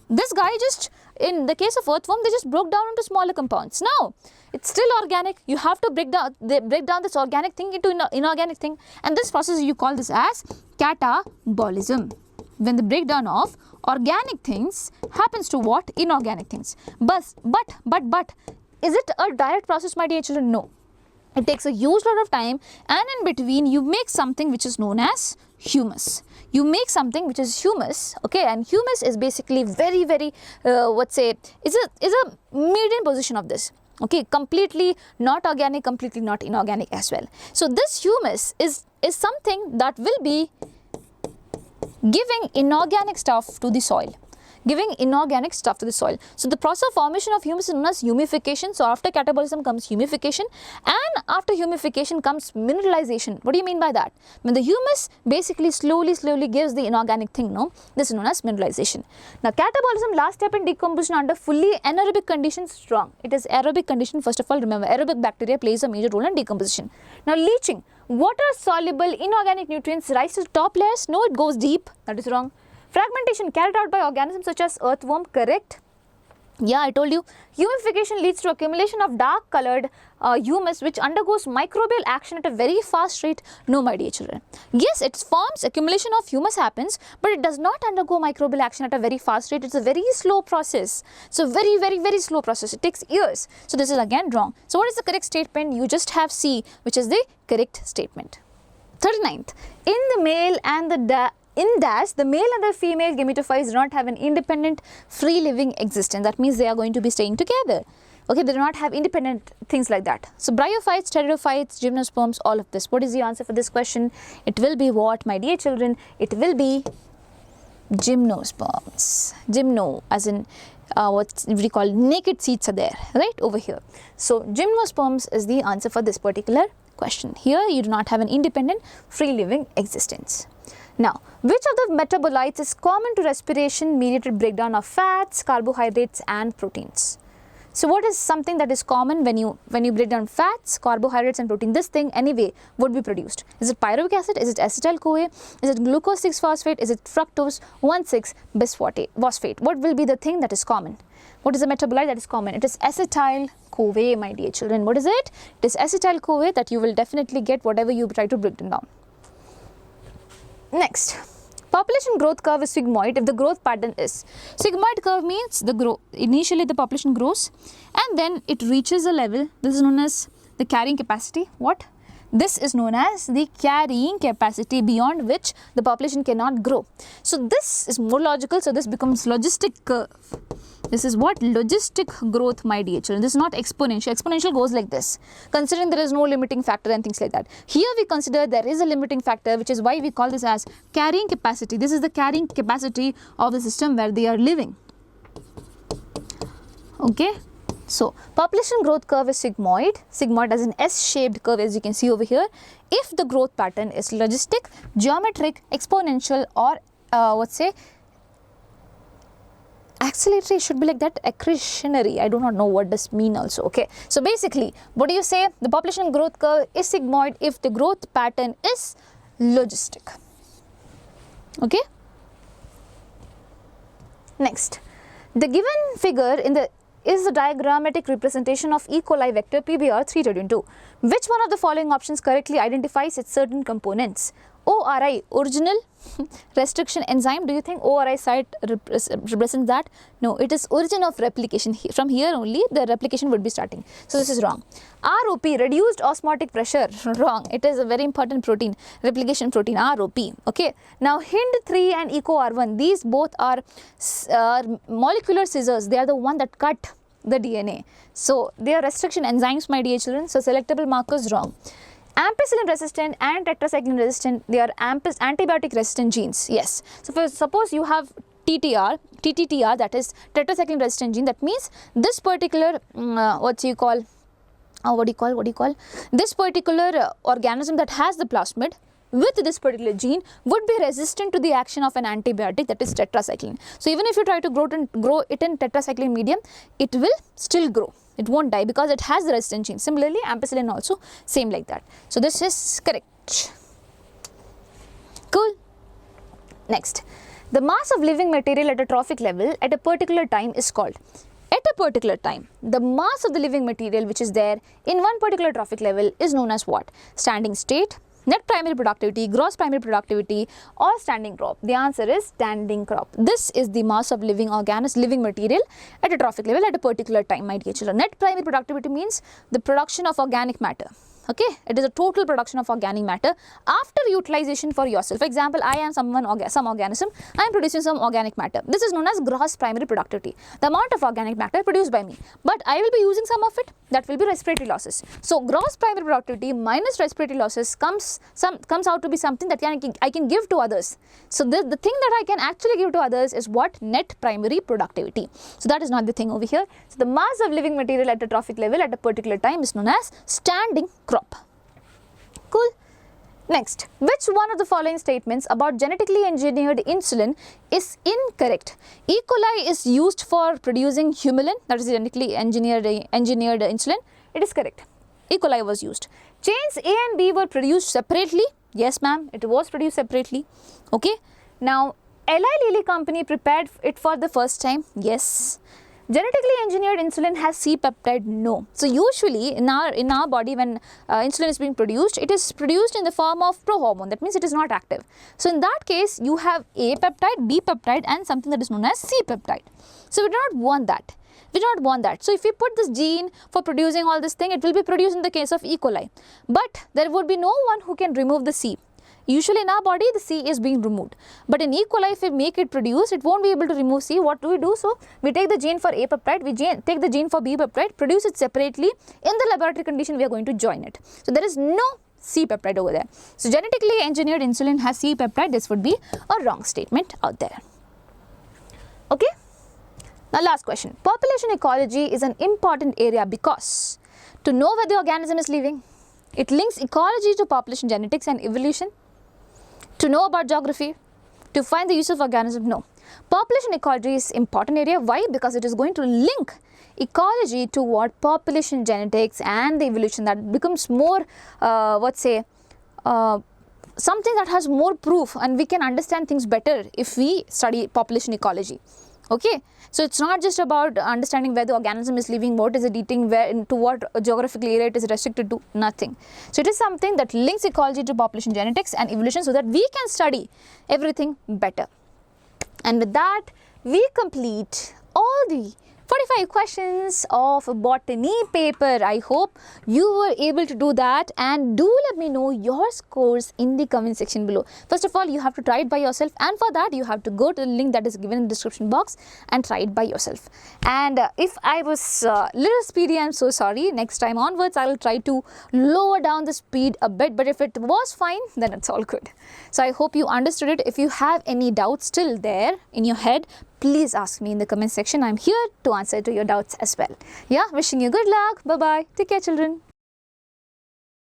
this guy, just in the case of earthworm, they just broke down into smaller compounds. Now, it's still organic. You have to break down this organic thing into inorganic thing, and this process you call this as catabolism. When the breakdown of organic things happens to what? Inorganic things. But is it a direct process, my dear children? No. It takes a huge lot of time, and in between you make something which is known as humus. You make something which is humus, okay, and humus is basically very is a median position of this, okay, completely not organic, completely not inorganic as well. So this humus is something that will be giving inorganic stuff to the soil. So the process of formation of humus is known as humification. So after catabolism comes humification, and after humification comes mineralization. What do you mean by that? When the humus basically slowly gives the inorganic thing, no? This is known as mineralization. Now catabolism, last step in decomposition under fully anaerobic conditions, wrong. It is aerobic condition. First of all, remember, aerobic bacteria plays a major role in decomposition. Now leaching, water soluble inorganic nutrients rise to the top layers. No, it goes deep. That is wrong. Fragmentation carried out by organisms such as earthworm, correct? Yeah, I told you. Humification leads to accumulation of dark colored humus which undergoes microbial action at a very fast rate. No, my dear children. Yes, it forms, accumulation of humus happens, but it does not undergo microbial action at a very fast rate. It's a very slow process. So very slow process. It takes years. So this is again wrong. So what is the correct statement? You just have C, which is the correct statement. 39th. In the male and the male and the female gametophytes do not have an independent free living existence. That means they are going to be staying together. Okay, they do not have independent things like that. So bryophytes, pteridophytes, gymnosperms, all of this. What is the answer for this question? It will be what, my dear children? It will be gymnosperms. Gymno, as in what we call naked seeds are there, right, over here. So gymnosperms is the answer for this particular question. Here you do not have an independent free living existence. Now, which of the metabolites is common to respiration mediated breakdown of fats, carbohydrates and proteins? So what is something that is common when you break down fats, carbohydrates and protein? This thing anyway would be produced. Is it pyruvic acid? Is it acetyl-CoA? Is it glucose 6-phosphate? Is it fructose 1,6-bisphosphate? What will be the thing that is common? What is the metabolite that is common? It is acetyl-CoA, my dear children. What is it? It is acetyl-CoA that you will definitely get whatever you try to break them down. Next, population growth curve is sigmoid if the growth pattern is. Sigmoid curve means initially the population grows and then it reaches a level. This is known as the carrying capacity. What? This is known as the carrying capacity beyond which the population cannot grow. So this is more logical. So this becomes logistic curve. This is what? Logistic growth, my dear children. This is not exponential. Exponential goes like this, considering there is no limiting factor and things like that. Here we consider there is a limiting factor, which is why we call this as carrying capacity. This is the carrying capacity of the system where they are living. Okay. So, population growth curve is sigmoid. Sigmoid as an S-shaped curve, as you can see over here. If the growth pattern is logistic, geometric, exponential or acceleratory should be like that, accretionary. I do not know what this mean also. Okay, so basically what do you say? The population growth curve is sigmoid if the growth pattern is logistic. Okay, next, the given figure is the diagrammatic representation of E. coli vector PBR 322. Which one of the following options correctly identifies its certain components? ORI, original restriction enzyme. Do you think ORI site represents that? No, it is origin of replication. From here only the replication would be starting. So this is wrong. ROP, reduced osmotic pressure. Wrong. It is a very important protein, replication protein, ROP. Okay. Now HIND3 and EcoR1, these both are molecular scissors. They are the one that cut the DNA. So they are restriction enzymes, my dear children. So selectable markers wrong. Ampicillin resistant and tetracycline resistant, they are antibiotic resistant genes. Yes. So suppose you have TTR, that is tetracycline resistant gene, that means this particular this particular organism that has the plasmid with this particular gene would be resistant to the action of an antibiotic, that is tetracycline. So even if you try to grow it in tetracycline medium, it will still grow. It won't die because it has the resistant gene. Similarly, ampicillin also same like that. So this is correct. Cool. Next, the mass of living material at a trophic level at a particular time is called. At a particular time, the mass of the living material which is there in one particular trophic level is known as what? Standing state, net primary productivity, gross primary productivity, or standing crop. The answer is standing crop. This is the mass of living material at a trophic level at a particular time, my dear children. Net primary productivity means the production of organic matter. Okay, it is a total production of organic matter after utilization for yourself. For example, I am some organism, I am producing some organic matter. This is known as gross primary productivity, the amount of organic matter produced by me. But I will be using some of it, that will be respiratory losses. So gross primary productivity minus respiratory losses comes out to be something that I can give to others. So the thing that I can actually give to others is what? Net primary productivity. So that is not the thing over here. So the mass of living material at a trophic level at a particular time is known as standing crop. Cool. Next, which one of the following statements about genetically engineered insulin is incorrect? E. coli is used for producing humulin, that is genetically engineered insulin. It is correct. E. coli was used. Chains A and B were produced separately. Yes, ma'am, it was produced separately. Okay. Now, Eli Lilly company prepared it for the first time. Yes. Genetically engineered insulin has C-peptide? No. So usually in our body, when insulin is being produced, it is produced in the form of prohormone. That means it is not active. So in that case, you have A peptide, B peptide, and something that is known as C peptide. So we do not want that. We do not want that. So if we put this gene for producing all this thing, it will be produced in the case of E. coli. But there would be no one who can remove the C. Usually in our body, the C is being removed. But in E. coli, if we make it produce, it won't be able to remove C. What do we do? So we take the gene for A peptide, we take the gene for B peptide, produce it separately. In the laboratory condition, we are going to join it. So there is no C peptide over there. So genetically engineered insulin has C peptide. This would be a wrong statement out there. Okay. Now last question. Population ecology is an important area because to know where the organism is living, it links ecology to population genetics and evolution. To know about geography, to find the use of organism, no. Population ecology is important area. Why? Because it is going to link ecology to what? Population genetics and the evolution. That becomes more, something that has more proof, and we can understand things better if we study population ecology. Okay, so it's not just about understanding where the organism is living, what is it eating, to what geographical area it is restricted to, nothing. So it is something that links ecology to population genetics and evolution so that we can study everything better. And with that, we complete all the 45 questions of botany paper. I hope you were able to do that, and do let me know your scores in the comment section below. First of all, you have to try it by yourself, and for that you have to go to the link that is given in the description box and try it by yourself. And if I was little speedy, I'm so sorry. Next time onwards, I will try to lower down the speed a bit, but if it was fine, then it's all good. So I hope you understood it. If you have any doubts still there in your head, please ask me in the comment section. I'm here to answer to your doubts as well. Yeah, wishing you good luck. Bye-bye. Take care, children.